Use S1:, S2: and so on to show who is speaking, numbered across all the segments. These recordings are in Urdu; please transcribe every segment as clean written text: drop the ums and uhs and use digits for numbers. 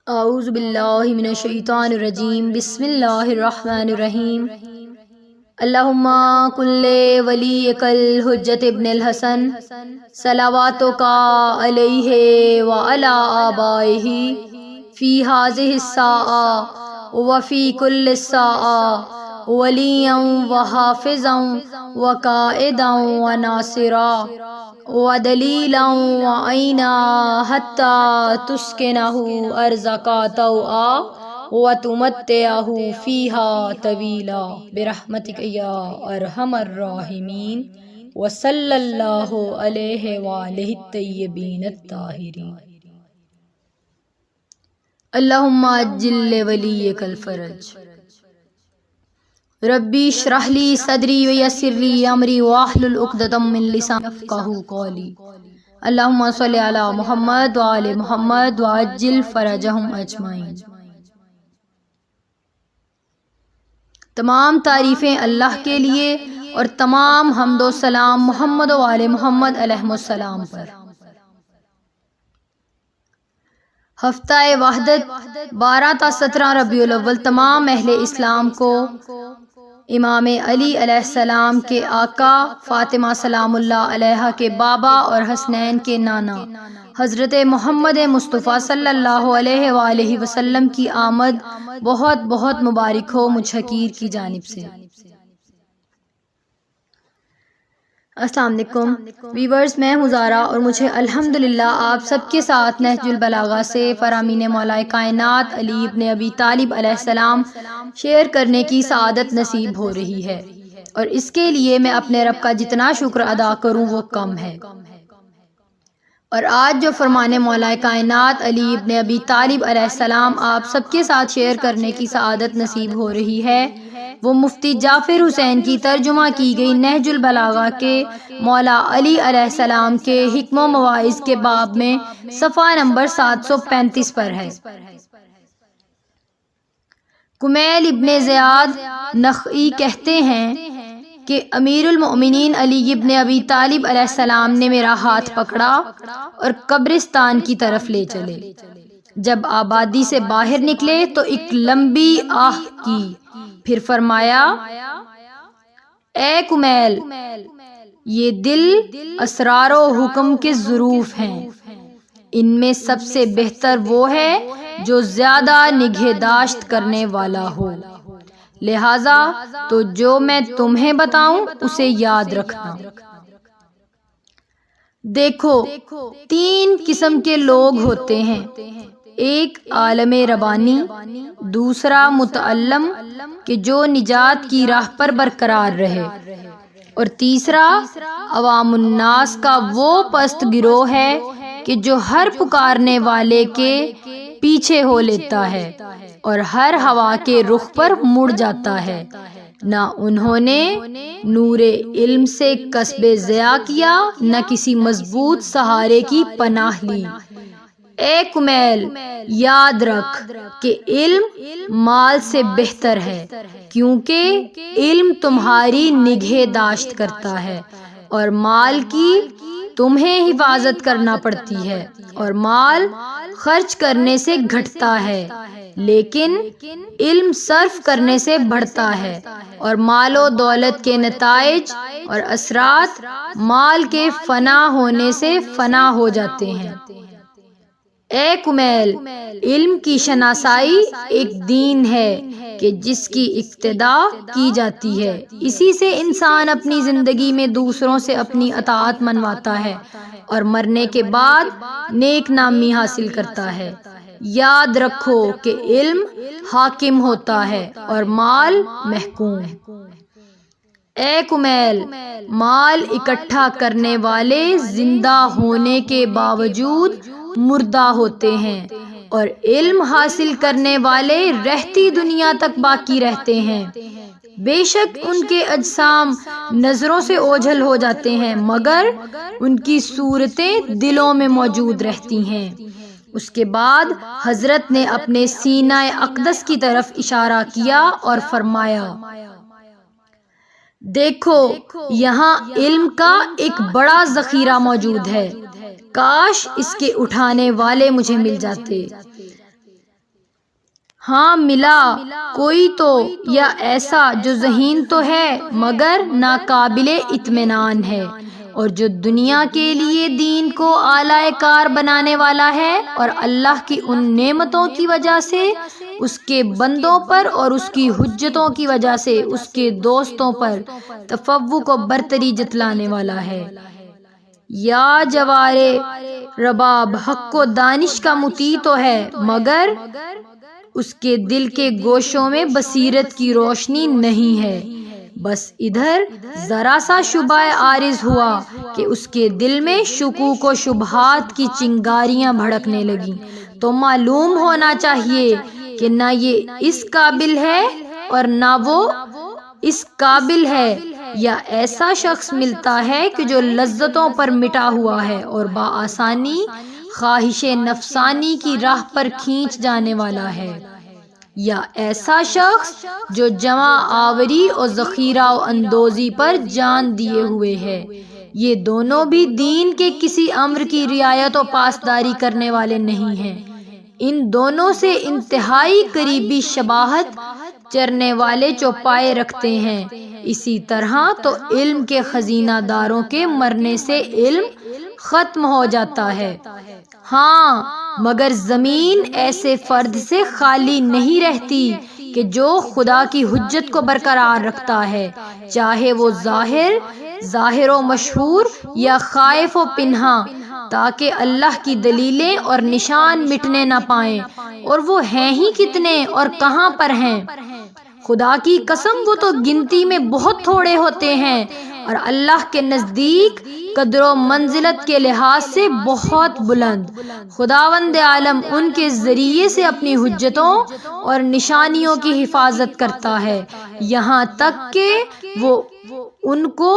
S1: اعوذ باللہ من الشیطان الرجیم بسم اللہ الرحمن الرحیم اللہم کل ولیک الحجت ابن الحسن صلواتک علیہ وعلی آبائہ فی ہذہ الساعہ وفی کل الساعہ ولیا وحافظا وقائدا وناصرا ودلیلا وعینا حتی تسکنہ ارضک طوعا وتمتعہ فیہا طویلا برحمتک یا ارحم الراحمین وصلی اللہ علیہ وآلہ الطیبین الطاہرین۔ اللہم عجل لولیک الفرج۔ ربی اشرح لی صدری ویسر لی امری واحلل عقدۃ من لسانی یفقہوا قولی۔ اللہم صلی علی محمد وآل محمد وعجل فرجہم اجمعین۔ تمام تعریفیں اللہ کے لیے اور تمام حمد و سلام محمد و آل محمد علیہ السلام پر۔ ہفتہ وحدت 12 تا 17 ربیع الاول تمام اہل اسلام کو امام علی علیہ السلام کے آقا، فاطمہ سلام اللہ علیہا کے بابا اور حسنین کے نانا حضرت محمد مصطفیٰ صلی اللہ علیہ وآلہ وسلم کی آمد بہت بہت مبارک ہو مجھ حقیر کی جانب سے۔ السلام علیکم ویورز، میں ہوں زارا اور مجھے الحمدللہ آپ سب کے ساتھ نہج البلاغہ سے فرامین مولا کائنات علی ابن ابی طالب علیہ السلام شیئر کرنے کی سعادت نصیب ہو رہی ہے، اور اس کے لیے میں اپنے رب کا جتنا شکر ادا کروں وہ کم ہے۔ اور آج جو فرمان مولا کائنات علی ابن ابی طالب علیہ السلام آپ سب کے ساتھ شیئر کرنے کی سعادت نصیب ہو رہی ہے، وہ مفتی جعفر حسین کی ترجمہ کی گئی نہج البلاغہ کے مولا علی علیہ السلام کے حکم و مواعظ کے باب میں صفحہ نمبر 735 پر ہے۔ کمیل ابن زیاد نخعی کہتے ہیں کہ امیر المؤمنین علی ابن ابی طالب علیہ السلام نے میرا ہاتھ پکڑا اور قبرستان کی طرف لے چلے۔ جب آبادی سے باہر نکلے تو ایک لمبی آہ کی، پھر فرمایا، اے کمیل، یہ دل اسرار و حکم کے ظروف ہیں، ان میں سب سے بہتر وہ ہے جو زیادہ نگہداشت کرنے والا ہو، لہذا تو جو میں تمہیں بتاؤں اسے یاد رکھنا۔ دیکھو، 3 قسم کے لوگ ہوتے ہیں، ایک عالم ربانی، دوسرا متعلم کہ جو نجات کی راہ پر برقرار رہے، اور تیسرا عوام الناس کا وہ پست گروہ ہے کہ جو ہر پکارنے والے کے پیچھے ہو لیتا ہے اور ہر ہوا کے رخ پر مڑ جاتا ہے۔ نہ انہوں نے نور علم سے کسب ضیاء کیا، نہ کسی مضبوط سہارے کی پناہ لی۔ اے کمیل، یاد رکھ کہ علم مال سے بہتر ہے، کیونکہ علم تمہاری نگہداشت کرتا ہے اور مال کی تمہیں حفاظت کرنا پڑتی ہے، اور مال خرچ کرنے سے گھٹتا ہے لیکن علم صرف کرنے سے بڑھتا ہے، اور مال و دولت کے نتائج اور اثرات مال کے فنا ہونے سے فنا ہو جاتے ہیں۔ اے کمیل، علم کی شناسائی ایک دین ہے کہ جس کی ابتدا کی جاتی ہے، اسی سے انسان اپنی زندگی میں دوسروں سے اپنی اطاعت منواتا ہے اور مرنے کے بعد نیک نامی حاصل کرتا ہے۔ یاد رکھو کہ علم حاکم ہوتا ہے اور مال محکوم۔ اے کمیل، مال اکٹھا کرنے والے زندہ ہونے کے باوجود مردہ ہوتے ہیں، اور علم حاصل کرنے والے رہتی دنیا تک باقی رہتے ہیں۔ بے شک ان کے اجسام نظروں سے اوجھل ہو جاتے ہیں، مگر ان کی صورتیں دلوں میں موجود رہتی ہیں۔ اس کے بعد حضرت نے اپنے سینہ اقدس کی طرف اشارہ کیا اور فرمایا، دیکھو، یہاں علم کا ایک بڑا ذخیرہ موجود ہے، کاش اس کے اٹھانے والے مجھے مل جاتے۔ ہاں ملا کوئی تو یا ایسا جو ذہین تو ہے مگر ناقابل اطمینان ہے، اور جو دنیا کے لیے دین کو اعلی کار بنانے والا ہے اور اللہ کی ان نعمتوں کی وجہ سے اس کے بندوں پر اور اس کی حجتوں کی وجہ سے اس کے دوستوں پر تفوق و برتری جتلانے والا ہے۔ یا جوارے رباب حق و دانش کا مطیع تو ہے مگر اس کے دل کے گوشوں میں بصیرت کی روشنی نہیں ہے۔ بس ادھر ذرا سا شبہ عارض ہوا کہ اس کے دل میں شکوک و شبہات کی چنگاریاں بھڑکنے لگیں، تو معلوم ہونا چاہیے کہ نہ یہ اس قابل ہے اور نہ وہ اس قابل ہے، یا ایسا شخص ملتا ہے کہ جو لذتوں پر مٹا ہوا ہے اور بآسانی خواہش نفسانی کی راہ پر کھینچ جانے والا ہے، یا ایسا شخص جو جمع آوری اور ذخیرہ و اندوزی پر جان دیے ہوئے ہے۔ یہ دونوں بھی دین کے کسی امر کی رعایت و پاسداری کرنے والے نہیں ہیں، ان دونوں سے انتہائی قریبی شباہت چرنے والے چوپائے رکھتے ہیں۔ اسی طرح تو علم کے خزینہ داروں کے مرنے سے علم ختم ہو جاتا ہے، ہاں مگر زمین ایسے فرد سے خالی نہیں رہتی کہ جو خدا کی حجت کو برقرار رکھتا ہے، چاہے وہ ظاہر و مشہور یا خائف و پنہاں، تاکہ اللہ کی دلیلیں اور نشان مٹنے نہ پائیں، اور وہ ہیں ہی کتنے اور کہاں پر ہیں۔ خدا کی قسم وہ تو گنتی میں بہت تھوڑے ہوتے ہیں اور اللہ کے نزدیک قدر و منزلت کے لحاظ سے بہت بلند۔ خداوند عالم ان کے ذریعے سے اپنی حجتوں اور نشانیوں کی حفاظت کرتا ہے، یہاں تک کہ وہ ان کو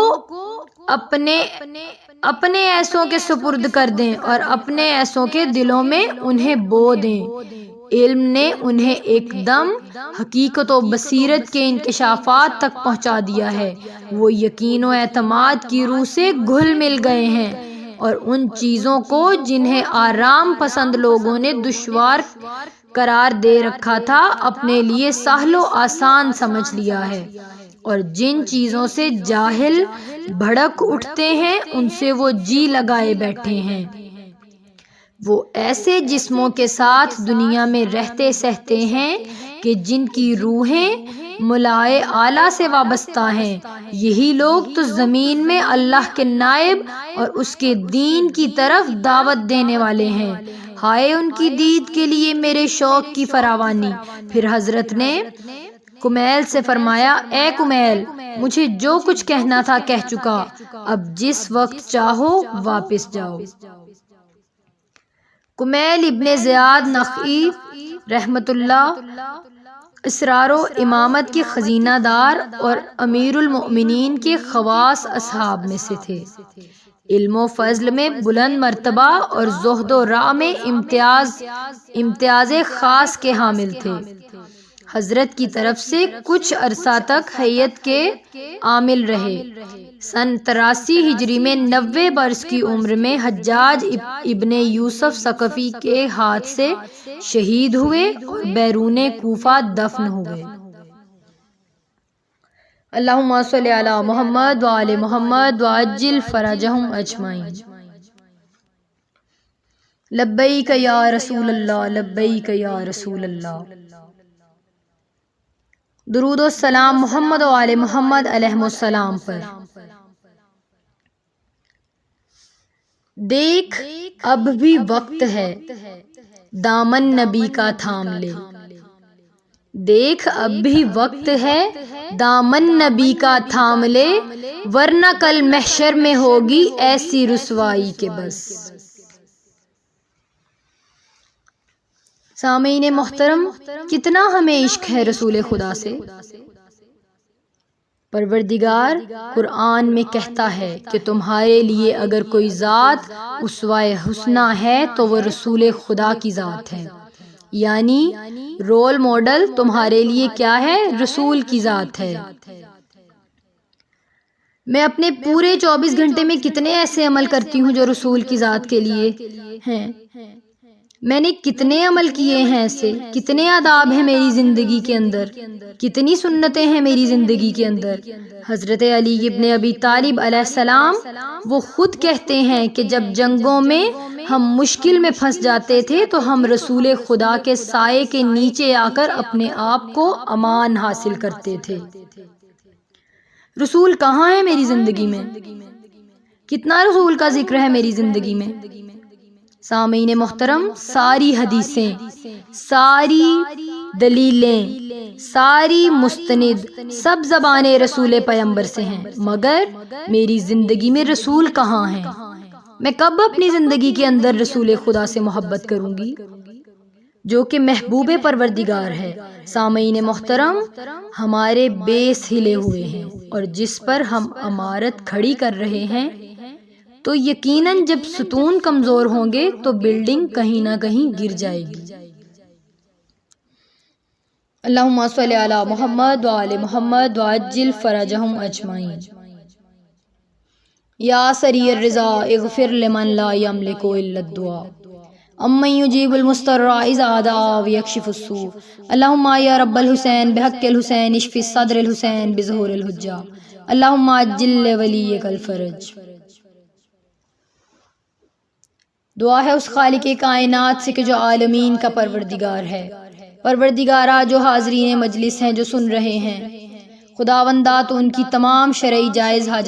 S1: اپنے ایسوں کے سپرد کر دیں اور اپنے ایسوں کے دلوں میں انہیں بو دیں۔ علم نے انہیں ایک دم حقیقت و بصیرت کے انکشافات تک پہنچا دیا ہے، وہ یقین و اعتماد کی روح سے گھل مل گئے ہیں اور ان چیزوں کو جنہیں آرام پسند لوگوں نے دشوار قرار دے رکھا تھا اپنے لیے سہل و آسان سمجھ لیا ہے، اور جن چیزوں سے جاہل بھڑک اٹھتے ہیں ان سے وہ جی لگائے بیٹھے ہیں۔ وہ ایسے جسموں کے ساتھ دنیا میں رہتے سہتے ہیں کہ جن کی روحیں ملائے اعلیٰ سے وابستہ ہیں، یہی لوگ تو زمین میں اللہ کے نائب اور اس کے دین کی طرف دعوت دینے والے ہیں۔ ہائے ان کی دید کے لیے میرے شوق کی فراوانی۔ پھر حضرت نے کمیل سے فرمایا، اے کمیل، مجھے جو کچھ کہنا تھا کہہ چکا، اب جس وقت چاہو واپس جاؤ۔ کمیل ابن زیاد نخعی رحمت اللہ اسرار و امامت کے خزینہ دار اور امیر المؤمنین کے خواص اصحاب میں سے تھے۔ علم و فضل میں بلند مرتبہ اور زہد و ورع میں امتیاز خاص کے حامل تھے۔ حضرت کی طرف سے کچھ عرصہ تک حیت کے عامل رہے۔ سن 83 ہجری میں 90 برس کی عمر میں حجاج ابن یوسف ثقفی کے ہاتھ سے شہید ہوئے اور بیرون کوفہ دفن ہوئے۔ اللہم صلی علی محمد وآل محمد وعجل فرجہم اجمعین۔ لبیک یا رسول اللہ، لبیک یا رسول اللہ۔ درود و سلام محمد و آل محمد علیہ السلام پر۔ دیکھ اب بھی وقت ہے، دامن نبی کا تھام لے۔ دیکھ اب بھی وقت ہے، دامن نبی کا تھام لے، ورنہ کل محشر میں ہوگی ایسی رسوائی کے بس۔ سامعین محترم، کتنا ہمیں عشق ہے رسول خدا سے۔ پروردگار قرآن میں کہتا ہے کہ تمہارے لیے اگر کوئی ذات اسوہ حسنہ ہے تو وہ رسول خدا کی ذات ہے، یعنی رول ماڈل تمہارے لیے کیا ہے؟ رسول کی ذات ہے۔ میں اپنے پورے 24 گھنٹے میں کتنے ایسے عمل کرتی ہوں جو رسول کی ذات کے لیے ہیں؟ میں نے کتنے عمل کیے ہیں ایسے، کتنے آداب ہیں میری زندگی کے اندر، کتنی سنتیں ہیں میری زندگی کے اندر۔ حضرت علی ابن ابی طالب علیہ السلام وہ خود کہتے ہیں کہ جب جنگوں میں ہم مشکل میں پھنس جاتے تھے تو ہم رسول خدا کے سائے کے نیچے آ کر اپنے آپ کو امان حاصل کرتے تھے۔ رسول کہاں ہے میری زندگی میں؟ کتنا رسول کا ذکر ہے میری زندگی میں؟ سامعین محترم، ساری حدیثیں، ساری دلیلیں، ساری مستند، سب زبانیں رسول پیغمبر سے ہیں، مگر میری زندگی میں رسول کہاں ہیں؟ میں کب اپنی زندگی کے اندر رسول خدا سے محبت کروں گی جو کہ محبوب پروردگار ہے؟ سامعین محترم، ہمارے بیس ہلے ہوئے ہیں اور جس پر ہم عمارت کھڑی کر رہے ہیں، تو یقیناً جب ستون کمزور ہوں گے تو بلڈنگ کہیں نہ کہیں گر جائے گی۔ اللہم صلی علی محمد وآل محمد وعجل فرجہم اجمعین۔ یا سریع الرضا اغفر لمن لا یملک الا الدعاء امن یجیب المضطر اذا دعا ویکشف السوء اللہم یا رب الحسین بحق الحسین اشف صدر الحسین بظہور الحجہ اللہم عجل لولیک الفرج۔ دعا ہے اس خالق کائنات سے کہ جو عالمین کا پروردگار ہے۔ پروردگارہ، جو حاضرین مجلس ہیں جو سن رہے ہیں، خداوندا تو ان کی تمام شرعی جائز حاجات